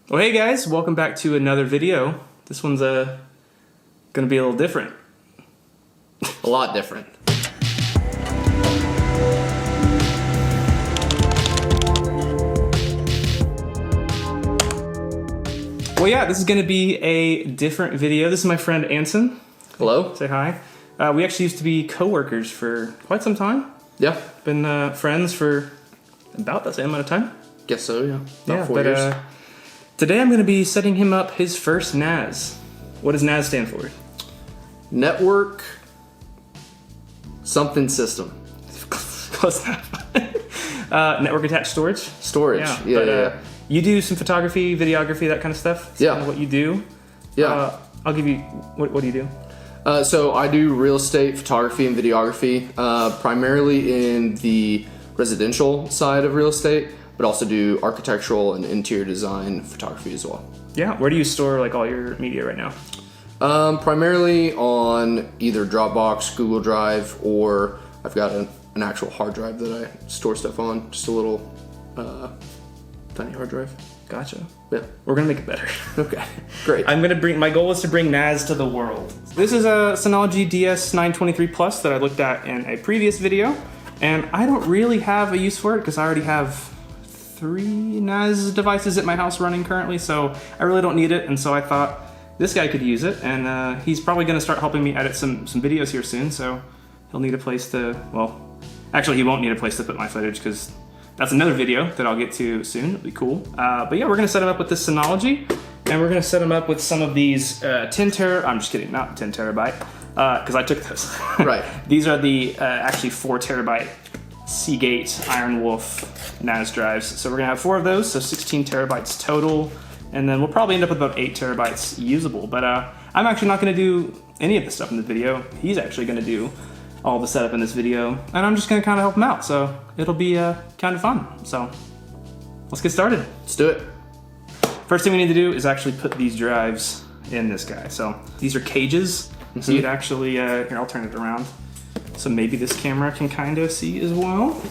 Well, hey guys, welcome back to another video. This one's gonna be a little different. A lot different. Well, yeah, this is gonna be a different video. This is my friend Anson. Hello. Say hi. We actually used to be co-workers for quite some time. Yeah. Been friends for about the same amount of time. Guess so, yeah. About 4 but years. today I'm gonna be setting him up his first NAS. What does NAS stand for? Network something system. Close enough. Network attached storage. Storage. Yeah. You do some photography, videography, that kind of stuff. That's Yeah. kind of what you do. Yeah. I'll give you. What do you do? So I do real estate photography and videography, primarily in the residential side of real estate, but also do architectural and interior design photography as well. Yeah. Where do you store like all your media right now? Primarily on either Dropbox, Google Drive, or I've got an actual hard drive that I store stuff on. Just a little tiny hard drive. Gotcha. Yeah. We're gonna make it better. Okay. Great. My goal is to bring NAS to the world. This is a Synology DS923 Plus that I looked at in a previous video, and I don't really have a use for it because I already have 3 NAS devices at my house running currently, so I really don't need it. And so I thought this guy could use it, and he's probably gonna start helping me edit some videos here soon, so he'll need a place to, well, actually he won't need a place to put my footage because that's another video that I'll get to soon. It'll be cool. But yeah, we're gonna set him up with this Synology, and we're gonna set him up with some of these I'm just kidding, not 10 terabyte, because I took this. Right. These are the actually 4 terabyte Seagate Iron Wolf NAS drives. So we're gonna have 4 of those, so 16 terabytes total, and then we'll probably end up with about 8 terabytes usable. But I'm actually not gonna do any of this stuff in this video. He's actually gonna do all the setup in this video, and I'm just gonna kind of help him out, so it'll be kind of fun. So let's get started. Let's do it. First thing we need to do is actually put these drives in this guy. So these are cages, so you'd actually, here, I'll turn it around, so maybe this camera can kind of see as well.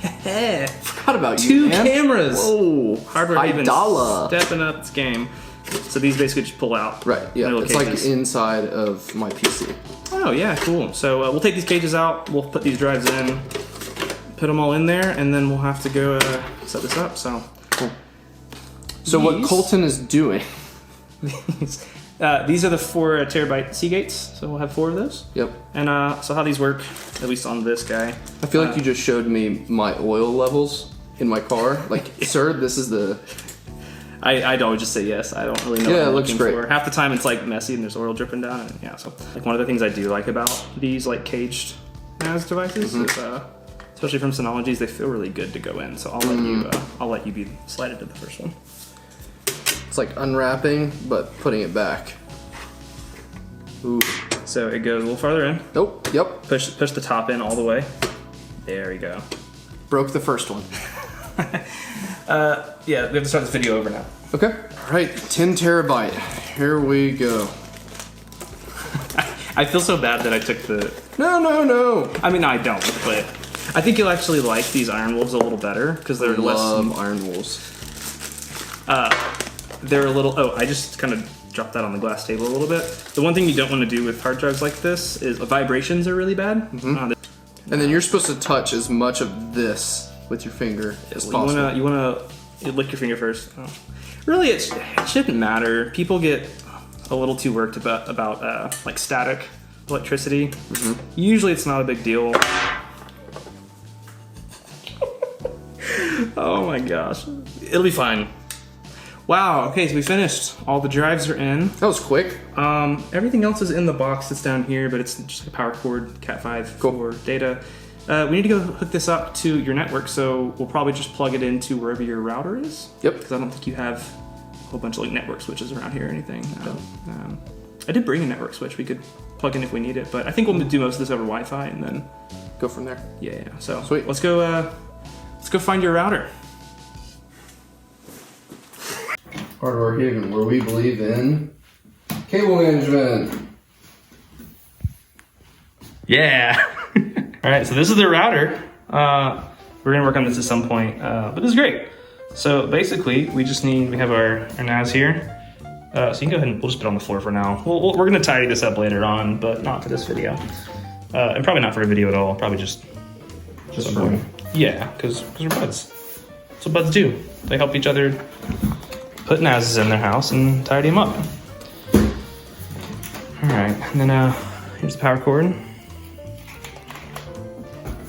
Forgot about you, 2 man. cameras. Whoa. Hardware even $5. stepping up its game. So these basically just pull out. Right, yeah. little It's cages. like inside of my PC. Oh yeah, cool. So we'll take these cages out, we'll put these drives in, put them all in there, and then we'll have to go set this up, so. Cool. So what Colton is doing. These are the 4 terabyte Seagates, so we'll have 4 of those. Yep. And so how these work, at least on this guy. I feel like you just showed me my oil levels in my car. Like, sir, this is the... I'd always just say yes. I don't really know what it I'm looks looking great. for. Half the time it's like messy and there's oil dripping down. And yeah, so like one of the things I do like about these like caged NAS devices is, especially from Synology's, they feel really good to go in. So I'll let you be slided to the first one. It's like unwrapping, but putting it back. Ooh. So it goes a little farther in. Nope. Yep. Push the top in all the way. There we go. Broke the first one. Yeah, we have to start this video over now. Okay. All right. 10 terabyte. Here we go. I feel so bad that I took the... No. I mean, I don't, but I think you'll actually like these Iron Wolves a little better because they're Love Iron Wolves. They're a little... Oh, I just kind of dropped that on the glass table a little bit. The one thing you don't want to do with hard drives like this is vibrations are really bad. And then you're supposed to touch as much of this with your finger as possible. You wanna lick your finger first. Oh. Really, it shouldn't matter. People get a little too worked about like static electricity. Usually, it's not a big deal. Oh my gosh, it'll be fine. Wow. Okay, so we finished. All the drives are in. That was quick. Everything else is in the box that's down here, but it's just like a power cord, Cat5 for data. We need to go hook this up to your network, so we'll probably just plug it into wherever your router is. Yep. Because I don't think you have a whole bunch of like network switches around here or anything. I did bring a network switch we could plug in if we need it, but I think we'll do most of this over Wi-Fi and then go from there. Yeah. So sweet. Let's go find your router. Hardware Haven, where we believe in cable management. Yeah. All right, so this is the router. We're gonna work on this at some point, but this is great. So basically, we have our NAS here. So you can go ahead and we'll just put it on the floor for now. We're gonna tidy this up later on, but not for this video. And probably not for a video at all, probably just for me. Yeah, because we're buds. That's what buds do. They help each other put NASs in their house and tidy them up. All right, and then here's the power cord.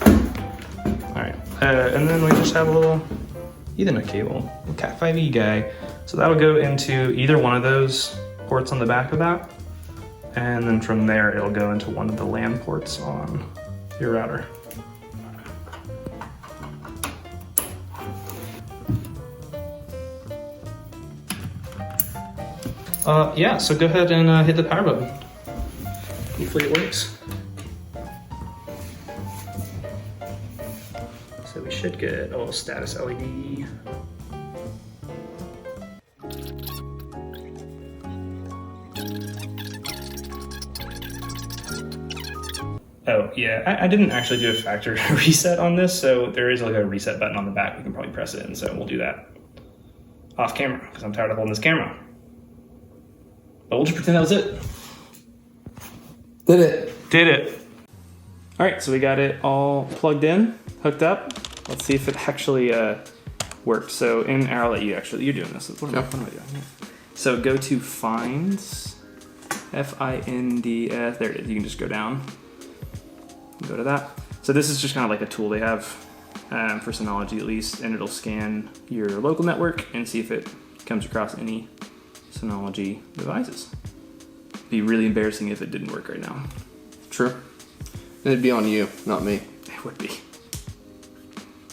All right, and then we just have a little Ethernet cable, a Cat5e guy. So that'll go into either one of those ports on the back of that. And then from there, it'll go into one of the LAN ports on your router. Yeah, so go ahead and hit the power button. Hopefully it works. So we should get a little status LED. Oh yeah, I didn't actually do a factory reset on this, so there is like a reset button on the back. We can probably press it, and so we'll do that off camera because I'm tired of holding this camera. But we'll just pretend that was it. Did it. All right, so we got it all plugged in, hooked up. Let's see if it actually worked. So I'll let you actually, you're doing this. What am I doing? So go to Finds, F-I-N-D-S, there it is. You can just go down. Go to that. So this is just kind of like a tool they have for Synology at least, and it'll scan your local network and see if it comes across any Synology devices. It'd be really embarrassing if it didn't work right now. True. It'd be on you, not me. It would be.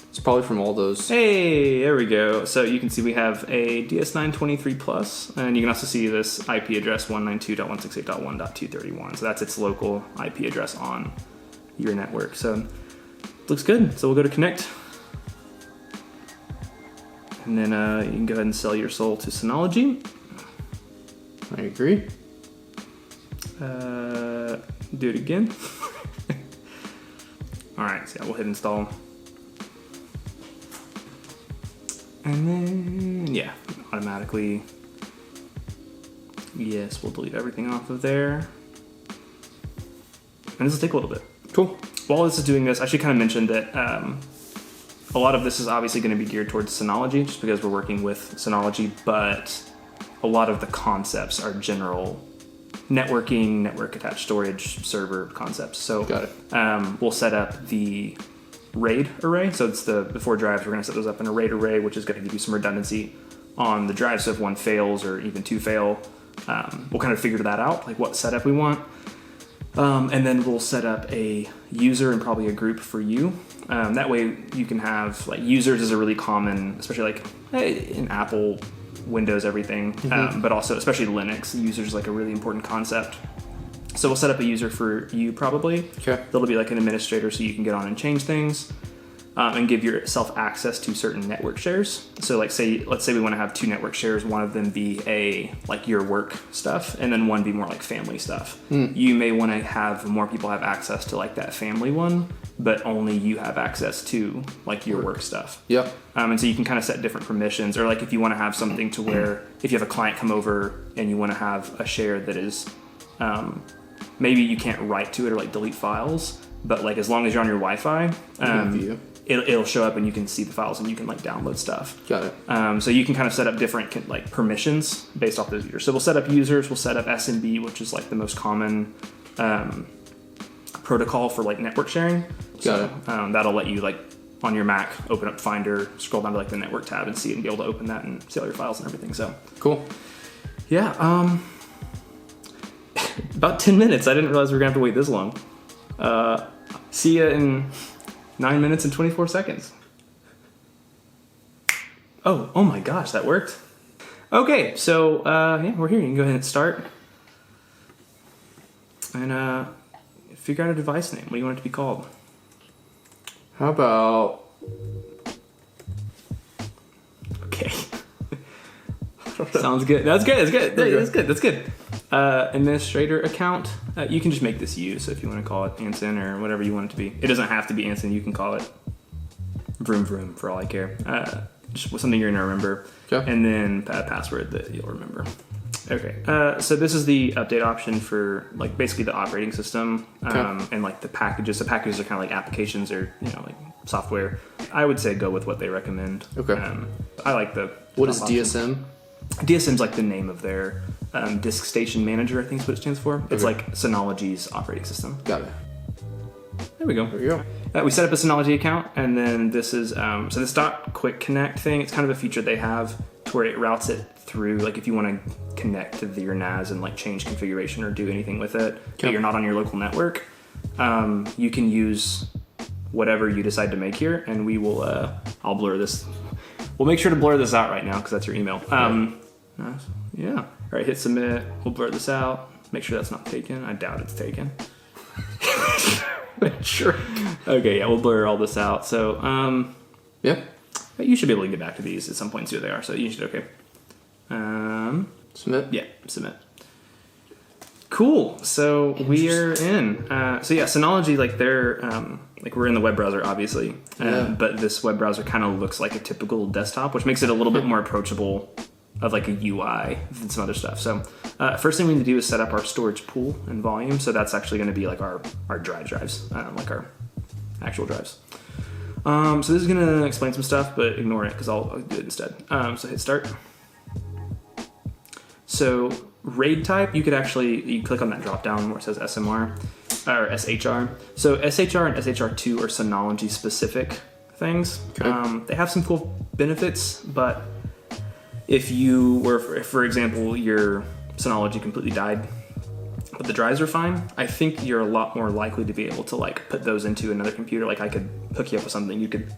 It's probably from all those. Hey, there we go. So you can see we have a DS923 Plus, and you can also see this IP address 192.168.1.231. So that's its local IP address on your network. So looks good. So we'll go to connect. And then you can go ahead and sell your soul to Synology. I agree. Do it again. All right, so yeah, we'll hit install. And then, yeah, automatically, yes, we'll delete everything off of there. And this will take a little bit. Cool. While this is doing this, I should kind of mention that a lot of this is obviously going to be geared towards Synology, just because we're working with Synology, but a lot of the concepts are general networking, network attached storage, server concepts. So got it. We'll set up the RAID array. So it's the 4 drives. We're going to set those up in a RAID array, which is going to give you some redundancy on the drive. So if one fails or even 2 fail, we'll kind of figure that out, like what setup we want. And then we'll set up a user and probably a group for you. That way you can have, like, users is a really common, especially like in Apple, Windows, everything, but also especially Linux, users is like a really important concept. So we'll set up a user for you probably. Okay. That'll be like an administrator, so you can get on and change things, and give yourself access to certain network shares. So like let's say we want to have 2 network shares, one of them be like your work stuff, and then one be more like family stuff. You may want to have more people have access to like that family one, but only you have access to like your work stuff. Yep. And so you can kind of set different permissions, or like if you want to have something to where if you have a client come over and you want to have a share that is, maybe you can't write to it or like delete files, but like as long as you're on your Wi-Fi, it'll show up and you can see the files and you can like download stuff. Got it. So you can kind of set up different like permissions based off those users. So we'll set up users, we'll set up SMB, which is like the most common protocol for like network sharing. Got it. That'll let you like on your Mac open up Finder, scroll down to like the network tab and see it and be able to open that and see all your files and everything. So cool. Yeah. About 10 minutes. I didn't realize we were gonna have to wait this long. See ya in 9 minutes and 24 seconds. Oh my gosh, that worked. Okay, so yeah, we're here. You can go ahead and start. And figure out a device name. What do you want it to be called? How about... Okay. Sounds good. That's good. That's good. Administrator account. You can just make this you. So if you want to call it Anson or whatever you want it to be, it doesn't have to be Anson. You can call it Vroom Vroom for all I care. just something you're gonna remember, and then a password that you'll remember. Okay, so this is the update option for like basically the operating system, and like the packages. The packages are kind of like applications or like software. I would say go with what they recommend. Okay. I like the. What is DSM? DSM's like the name of their disk station manager. I think is what it stands for. It's like Synology's operating system. Got it. There we go. There you go. We set up a Synology account, and then this is so this .quick connect thing. It's kind of a feature they have to where it routes it through. Like if you want to connect to your NAS and like change configuration or do anything with it, but you're not on your local network, you can use whatever you decide to make here, and we will. I'll blur this. We'll make sure to blur this out right now because that's your email. Yeah. All right, hit submit. We'll blur this out. Make sure that's not taken. I doubt it's taken. Sure. Okay, yeah, we'll blur all this out. So, yeah. You should be able to get back to these at some point and see what they are. So you should, okay. Submit? Yeah, submit. Cool. So we are in. So yeah, Synology, like they're, like we're in the web browser, obviously. But this web browser kind of looks like a typical desktop, which makes it a little bit more approachable of like a UI than some other stuff. So first thing we need to do is set up our storage pool and volume. So that's actually going to be like our drives, like our actual drives. So this is going to explain some stuff, but ignore it because I'll do it instead. So hit start. So RAID type, you click on that drop down where it says SMR or SHR. So SHR and SHR2 are Synology specific things. Okay. They have some cool benefits, but if you were, for example, your Synology completely died, but the drives are fine, I think you're a lot more likely to be able to like put those into another computer. Like I could hook you up with something, you could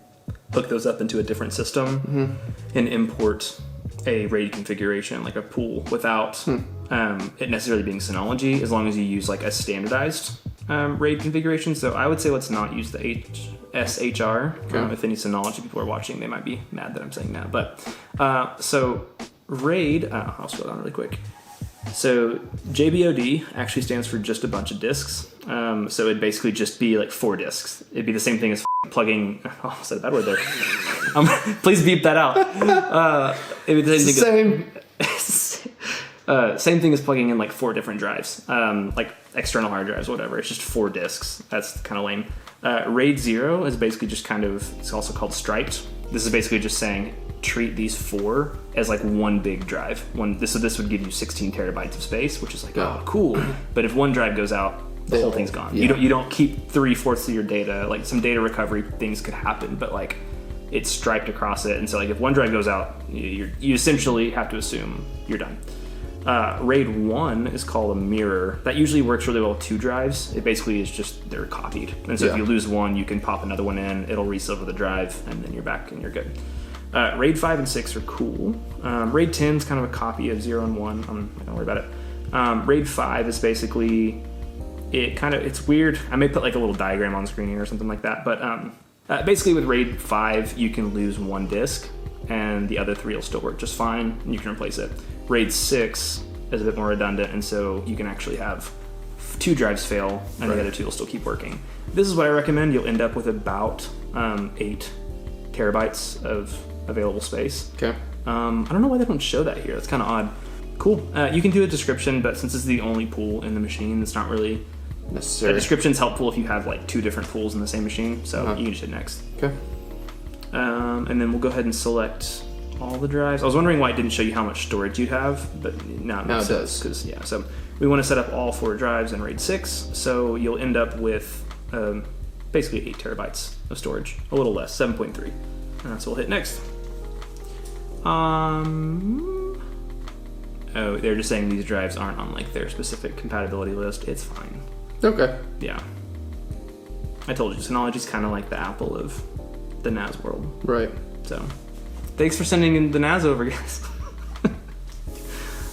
hook those up into a different system and import a RAID configuration, like a pool, without it necessarily being Synology, as long as you use like a standardized RAID configuration. So I would say let's not use the SHR. If any Synology people are watching, they might be mad that I'm saying that. But so RAID, I'll scroll down really quick. So JBOD actually stands for just a bunch of disks. So it'd basically just be like 4 disks. It'd be the same thing as plugging. Oh, I said a bad word there. Please beep that out. It'd be the same thing as plugging in like 4 different drives, like external hard drives, whatever. It's just 4 disks. That's kind of lame. RAID 0 is basically just kind of, it's also called striped. This is basically just saying treat these 4 as like one big drive. So this would give you 16 terabytes of space, which is like, oh, cool. But if one drive goes out, the whole thing's gone. Yeah. You don't keep 3/4 of your data. Like some data recovery things could happen, but like it's striped across it. And so like if one drive goes out, you essentially have to assume you're done. RAID 1 is called a mirror. That usually works really well with 2 drives. It basically is just they're copied. And so if you lose one, you can pop another one in, it'll resilver the drive, and then you're back and you're good. RAID 5 and 6 are cool. RAID 10 is kind of a copy of 0 and 1. Don't worry about it. RAID 5 is basically, it's weird. I may put like a little diagram on the screen here or something like that. But basically with RAID 5, you can lose 1 disk and the other 3 will still work just fine, and you can replace it. RAID 6 is a bit more redundant, and so you can actually have 2 drives fail and the other 2 will still keep working. This is what I recommend. You'll end up with about 8 terabytes of available space. Okay. I don't know why they don't show that here. That's kind of odd. Cool. You can do a description, but since this is the only pool in the machine, it's not really necessary. A description's helpful if you have like 2 different pools in the same machine, so you can just hit next. Okay. And then we'll go ahead and select all the drives. I was wondering why it didn't show you how much storage you'd have, but now it does. Because so we want to set up all 4 drives in RAID 6, so you'll end up with basically 8 terabytes of storage, a little less, 7.3. So we'll hit next. Oh, they're just saying these drives aren't on like their specific compatibility list. It's fine. Okay. Yeah. I told you, Synology's kind of like the Apple of the NAS world. Right. So, thanks for sending in the NAS over, guys.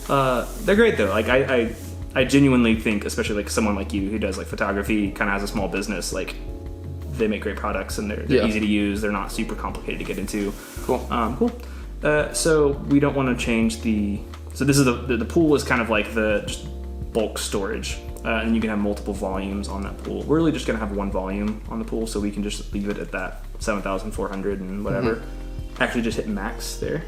They're great though. Like I genuinely think, especially like someone like you who does like photography, kind of has a small business, like they make great products and they're easy to use. They're not super complicated to get into. Cool. Cool. So we don't want to change so this is the pool is kind of like the just bulk storage, and you can have multiple volumes on that pool. We're really just gonna have one volume on the pool, so we can just leave it at that 7,400 and whatever. actually just hit max there.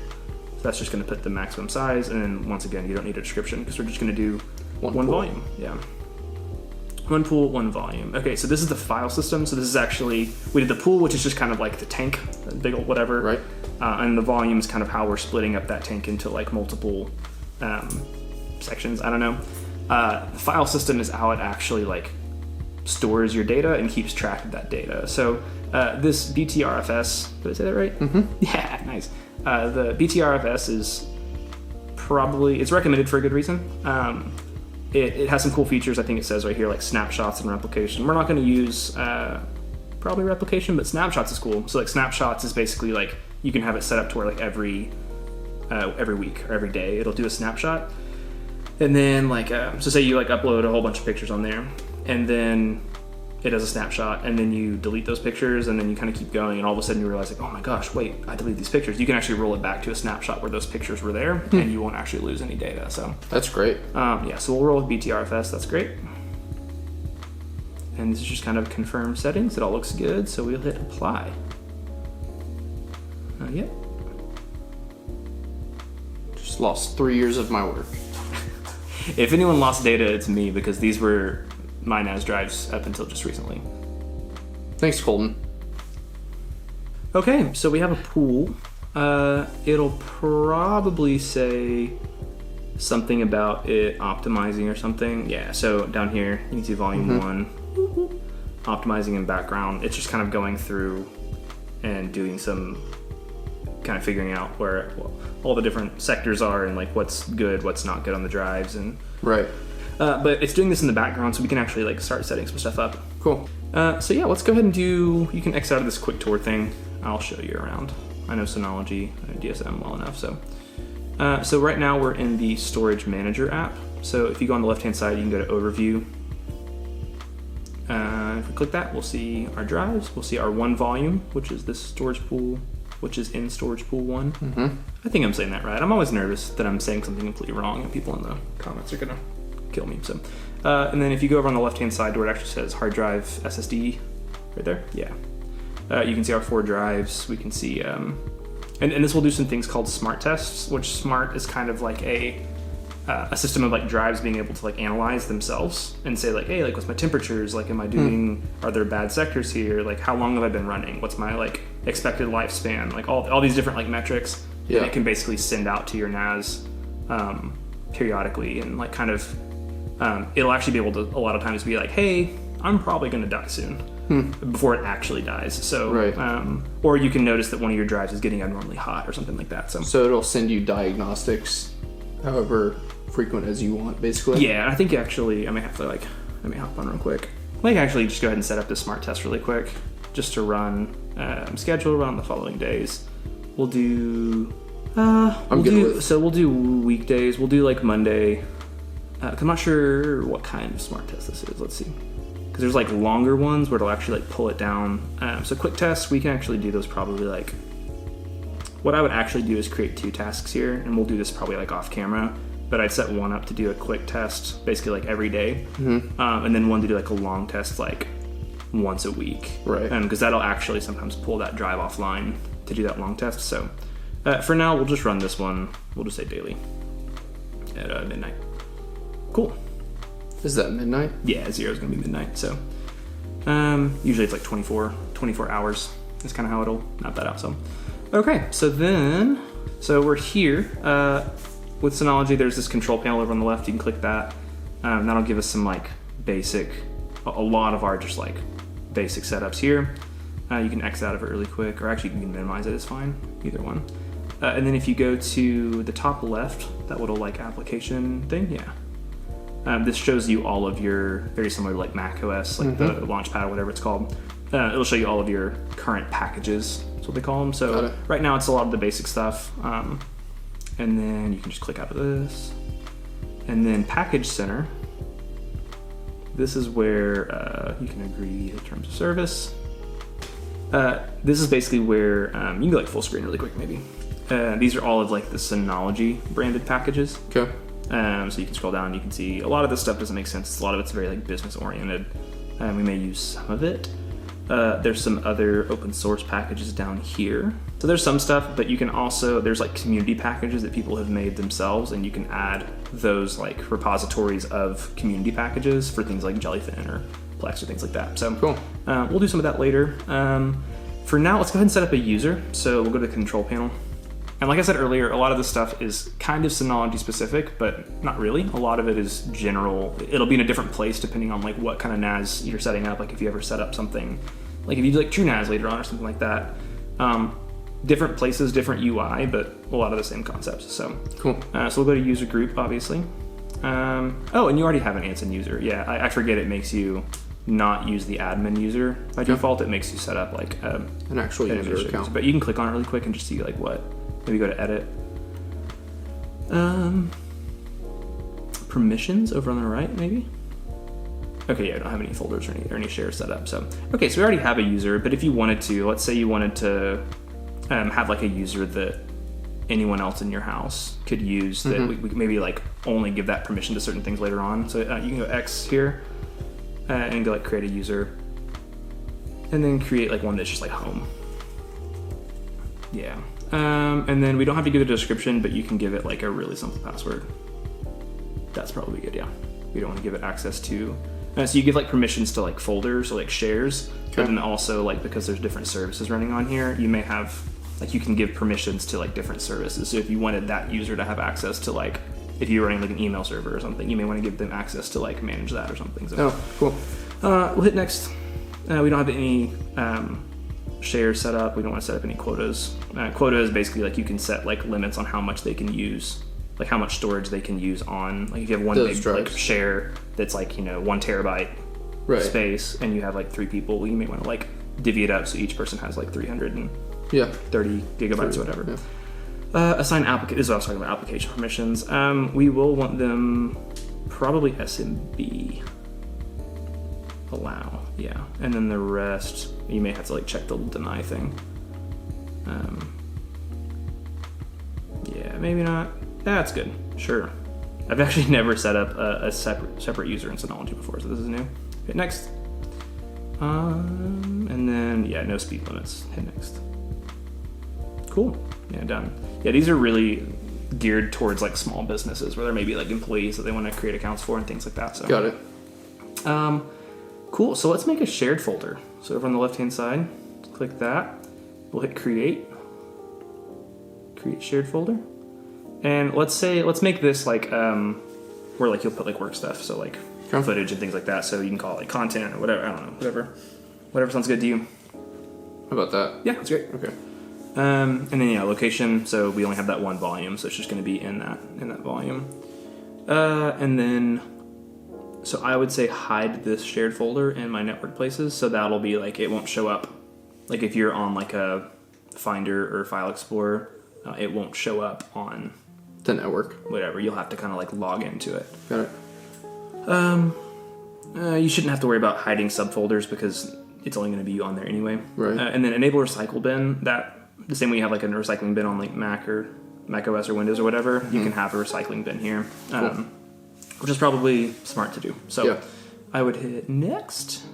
So that's just going to put the maximum size, and then once again, you don't need a description because we're just going to do one volume. Yeah. One pool, one volume. Okay, so this is the file system. So this is actually, we did the pool, which is just kind of like the tank, big old whatever. Right. And the volume is kind of how we're splitting up that tank into like multiple sections. I don't know. The file system is how it actually like stores your data and keeps track of that data. So this BTRFS, did I say that right? Mm-hmm. Yeah, nice. The BTRFS is probably, it's recommended for a good reason. It has some cool features. I think it says right here, like snapshots and replication. We're not going to use probably replication, but snapshots is cool. So like snapshots is basically like you can have it set up to where like every week or every day it'll do a snapshot. And then like so say you like upload a whole bunch of pictures on there, and then it does a snapshot, and then you delete those pictures, and then you kind of keep going, and all of a sudden you realize like, oh my gosh, wait, I deleted these pictures. You can actually roll it back to a snapshot where those pictures were there, and you won't actually lose any data. So that's great. Yeah, so we'll roll with BTRFS. That's great. And this is just kind of confirm settings. It all looks good, so we'll hit apply. Not yet. Just lost 3 years of my work. If anyone lost data, it's me, because these were my NAS drives up until just recently. Thanks, Colton. Okay, so we have a pool. It'll probably say something about it optimizing or something. Yeah, so down here, you can see volume 1, optimizing in background. It's just kind of going through and doing some kind of figuring out where all the different sectors are and like what's good, what's not good on the drives. And right. But it's doing this in the background, so we can actually like start setting some stuff up. Cool. So yeah, let's go ahead and you can X out of this quick tour thing. I'll show you around. I know Synology, I know DSM well enough. So right now we're in the Storage Manager app. So if you go on the left-hand side, you can go to Overview. If we click that, we'll see our drives. We'll see our one volume, which is this storage pool, which is in storage pool 1. I think I'm saying that right. I'm always nervous that I'm saying something completely wrong and people in the comments are gonna kill me. So, and then if you go over on the left-hand side to where it actually says hard drive SSD, right there, yeah. You can see our 4 drives. We can see, and this will do some things called smart tests, which smart is kind of like a system of like drives being able to like analyze themselves and say like, hey, like what's my temperatures? Like, am I doing, are there bad sectors here? Like, how long have I been running? What's my like expected lifespan? Like all these different like metrics that it can basically send out to your NAS periodically, and like kind of, it'll actually be able to a lot of times be like, hey, I'm probably going to die soon. Before it actually dies. So, or you can notice that one of your drives is getting abnormally hot or something like that. So it'll send you diagnostics however frequent as you want, basically. Yeah, I think actually I may hop on real quick. I might actually just go ahead and set up this smart test really quick just to run, schedule run the following days. We'll do, we'll do weekdays. We'll do like Monday. I'm not sure what kind of smart test this is. Let's see. There's like longer ones where it'll actually like pull it down. So quick tests, we can actually do those probably like, what I would actually do is create 2 tasks here, and we'll do this probably like off camera, but I'd set one up to do a quick test basically like every day, and then one to do like a long test like once a week. Right. Because that'll actually sometimes pull that drive offline to do that long test. So for now, we'll just run this one. We'll just say daily at midnight. Cool. Is that midnight? Yeah, 0 is going to be midnight. So usually it's like 24 hours is kind of how it'll map that out. So, okay, so we're here with Synology. There's this control panel over on the left. You can click that. That'll give us some like basic, a lot of our just like basic setups here. You can X out of it really quick, or actually you can minimize it, it's fine, either one. And then if you go to the top left, that little like application thing, yeah. This shows you all of your, very similar to like Mac OS, like the Launchpad or whatever it's called. It'll show you all of your current packages, that's what they call them. So right now it's a lot of the basic stuff. And then you can just click out of this. And then Package Center. This is where you can agree to terms of service. This is basically where you can go like full screen really quick maybe. These are all of like the Synology branded packages. Okay. So you can scroll down and you can see a lot of this stuff doesn't make sense. A lot of it's very like business oriented. We may use some of it. There's some other open source packages down here. So there's some stuff, but you can also, there's like community packages that people have made themselves, and you can add those like repositories of community packages for things like Jellyfin or Plex or things like that. So Cool. We'll do some of that later. For now, let's go ahead and set up a user. So we'll go to the control panel. And like I said earlier, a lot of this stuff is kind of Synology specific, but not really. A lot of it is general. It'll be in a different place depending on like what kind of NAS you're setting up. Like if you ever set up something, like if you do like True NAS later on or something like that. Different places, different UI, but a lot of the same concepts. So Cool. So we'll go to user group, obviously. Oh, and you already have an Anson user. Yeah, I forget it makes you not use the admin user by default. It makes you set up like An actual user account. But you can click on it really quick and just see like what. Maybe go to edit. Permissions over on the right, maybe. Okay, yeah, I don't have any folders or any shares set up. So okay, so we already have a user, but if you wanted to, let's say you wanted to have like a user that anyone else in your house could use, that we could maybe like only give that permission to certain things later on. So you can go X here and go like create a user, and then create like one that's just like home. Yeah. And then we don't have to give it a description, but you can give it like a really simple password. That's probably good, yeah. We don't want to give it access to. So you give like permissions to like folders or like shares, but then also like because there's different services running on here, you may have like you can give permissions to like different services. So if you wanted that user to have access to like if you're running like an email server or something, you may want to give them access to like manage that or something. So, oh, cool. We'll hit next. We don't have any shares set up. We don't want to set up any quotas. Quota is basically like you can set like limits on how much they can use, like how much storage they can use on. Like if you have one Those big like share that's like 1 terabyte space, and you have like 3 people, you may want to like divvy it up so each person has like 330 gigabytes or whatever. Yeah. Assign applicant. This is what I was talking about. Application permissions. We will want them probably SMB. Allow, yeah, and then the rest you may have to like check the deny thing. Yeah, maybe not. That's good. Sure. I've actually never set up a separate user in Synology before, so this is new. Hit next. And then yeah, no speed limits. Hit next. Cool. Yeah, done. Yeah, these are really geared towards like small businesses where there may be like employees that they want to create accounts for and things like that. So got it. Cool, so let's make a shared folder. So over on the left-hand side, click that. We'll hit create shared folder. And let's make this like, where like you'll put like work stuff. So like footage and things like that. So you can call it like content or whatever, I don't know, whatever sounds good to you. How about that? Yeah, that's great. Okay. And then yeah, location. So we only have that one volume, so it's just gonna be in that volume. And then, so I would say hide this shared folder in my network places, so that'll be like it won't show up. Like if you're on like a Finder or File Explorer, it won't show up on the network. Whatever, you'll have to kind of like log into it. Got it. You shouldn't have to worry about hiding subfolders because it's only going to be on there anyway. Right. And then enable recycle bin. That the same way you have like a recycling bin on like Mac or Mac OS or Windows or whatever, you can have a recycling bin here. Cool. Which is probably smart to do. So yeah. I would hit next.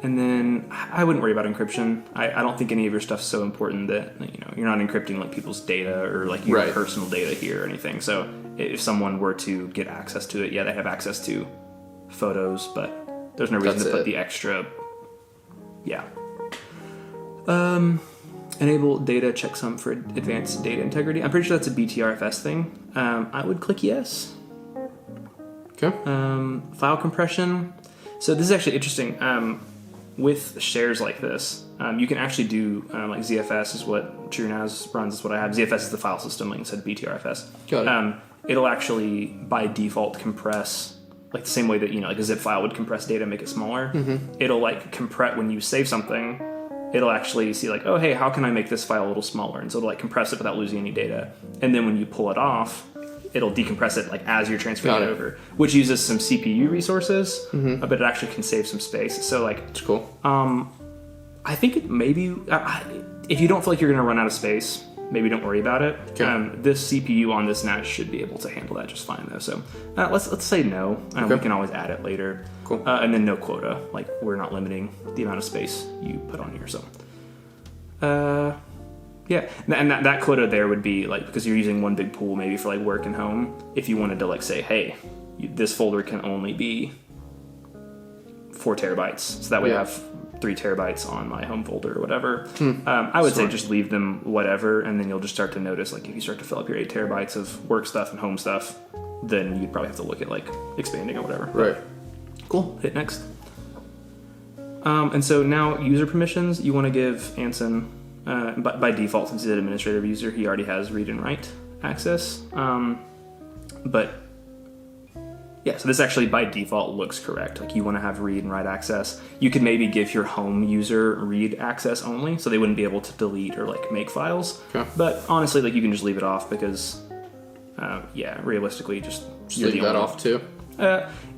And then I wouldn't worry about encryption. I don't think any of your stuff's so important that you're not encrypting like people's data or like your personal data here or anything. So if someone were to get access to it, yeah, they have access to photos, but there's no reason to put the extra. Yeah. Enable data checksum for advanced data integrity. I'm pretty sure that's a BTRFS thing. I would click yes. Okay. File compression. So this is actually interesting. With shares like this, you can actually do like ZFS is what True NAS runs. Is what I have. ZFS is the file system, like instead of BTRFS. Got it. It'll actually by default compress like the same way that like a zip file would compress data, make it smaller. Mm-hmm. It'll like compress when you save something. It'll actually see like, oh hey, how can I make this file a little smaller? And so it'll like compress it without losing any data. And then when you pull it off, it'll decompress it like as you're transferring it over, which uses some CPU resources, but it actually can save some space. So like, it's cool. I think it maybe if you don't feel like you're going to run out of space, maybe don't worry about it. Okay. This CPU on this NAS should be able to handle that just fine though. So let's say no. We can always add it later. Cool. And then no quota. Like we're not limiting the amount of space you put on here. So yeah, and that quota there would be like, because you're using one big pool maybe for like work and home. If you wanted to like say, hey, this folder can only be 4 terabytes, so that way I have 3 terabytes on my home folder or whatever. I would say just leave them whatever, and then you'll just start to notice, like if you start to fill up your 8 terabytes of work stuff and home stuff, then you'd probably have to look at like expanding or whatever. Right. Cool. Hit next. And so now user permissions, you want to give Anson, by default, since he's an administrative user, he already has read and write access. But yeah, so this actually by default looks correct. Like you want to have read and write access. You could maybe give your home user read access only, so they wouldn't be able to delete or like make files. Okay. But honestly, like you can just leave it off because, yeah, realistically, just leave that off too.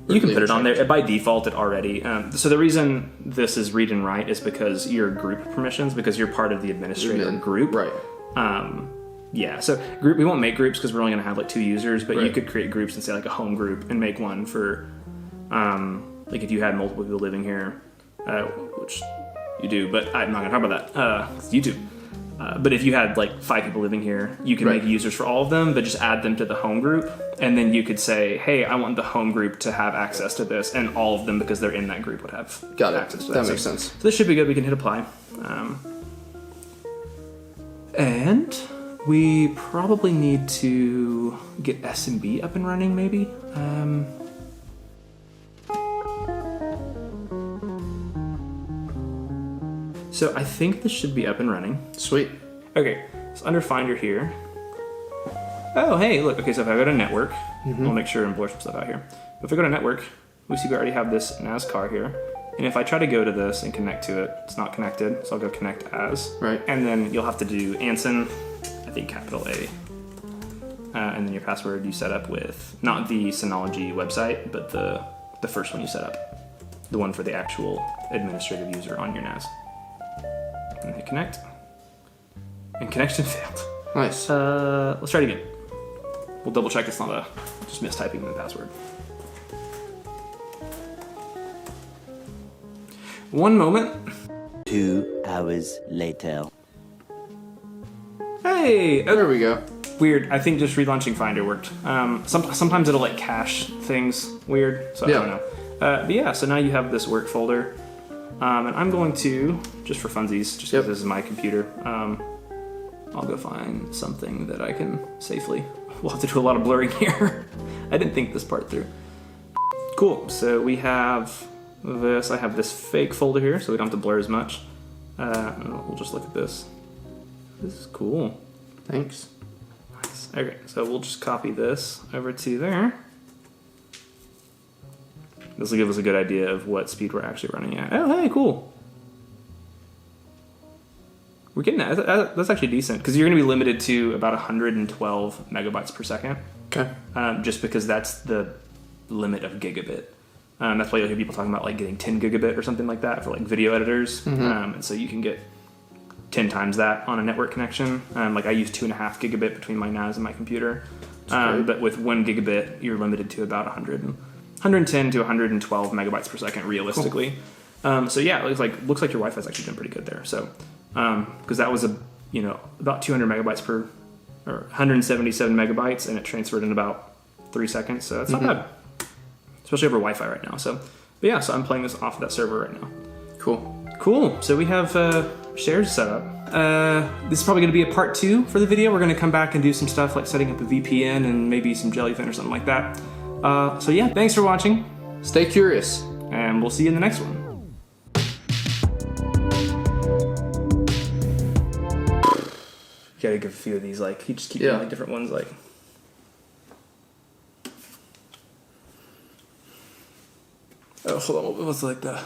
You can put it on there. By default, it already. So the reason this is read and write is because your group permissions, because you're part of the administrator group. Right. Yeah, so we won't make groups because we're only going to have like 2 users, but you could create groups and say like a home group and make one for, like if you had multiple people living here, which you do, but I'm not going to talk about that. It's YouTube. But if you had like 5 people living here, you can make users for all of them, but just add them to the home group. And then you could say, hey, I want the home group to have access to this, and all of them, because they're in that group, would have access to that. That makes sense. So this should be good. We can hit apply. And we probably need to get SMB up and running, maybe. So I think this should be up and running. Sweet. Okay, so under Finder here. Oh, hey, look. Okay, so if I go to Network, we'll make sure and blur some stuff out here. But if I go to Network, we see we already have this NAS car here. And if I try to go to this and connect to it, it's not connected. So I'll go connect as. Right. And then you'll have to do Anson, I think capital A. And then your password you set up with, not the Synology website, but the first one you set up. The one for the actual administrative user on your NAS. And hit connect. And connection failed. Nice. Let's try it again. We'll double check it's not just mistyping the password. One moment. 2 hours later. Hey! There we go. Weird. I think just relaunching Finder worked. Sometimes it'll like cache things weird, so I don't know. But yeah, so now you have this work folder. And I'm going to, just for funsies, just because this is my computer, I'll go find something that I can safely. We'll have to do a lot of blurring here. I didn't think this part through. Cool, so we have this. I have this fake folder here, so we don't have to blur as much. We'll just look at this. This is cool. Thanks. Nice. Okay, so we'll just copy this over to there. This will give us a good idea of what speed we're actually running at. Oh, hey, cool. We're getting that. That's actually decent, because you're going to be limited to about 112 megabytes per second. Okay. Just because that's the limit of gigabit. That's why you'll hear people talking about like getting 10 gigabit or something like that for like video editors. And so you can get 10 times that on a network connection. Like I use 2.5 gigabit between my NAS and my computer. But with 1 gigabit, you're limited to about 110 to 112 megabytes per second realistically. Cool. So yeah, it looks like your Wi-Fi's actually been pretty good there. So because that was about 200 megabytes per, or 177 megabytes, and it transferred in about 3 seconds. So that's not bad, especially over Wi-Fi right now. So, but yeah, so I'm playing this off of that server right now. Cool. So we have shares set up. This is probably going to be a part 2 for the video. We're going to come back and do some stuff like setting up a VPN and maybe some Jellyfin or something like that. So yeah, thanks for watching. Stay curious. And we'll see you in the next one. You gotta give a few of these, like, you just keep doing like different ones, like. Oh, hold on, what was like the...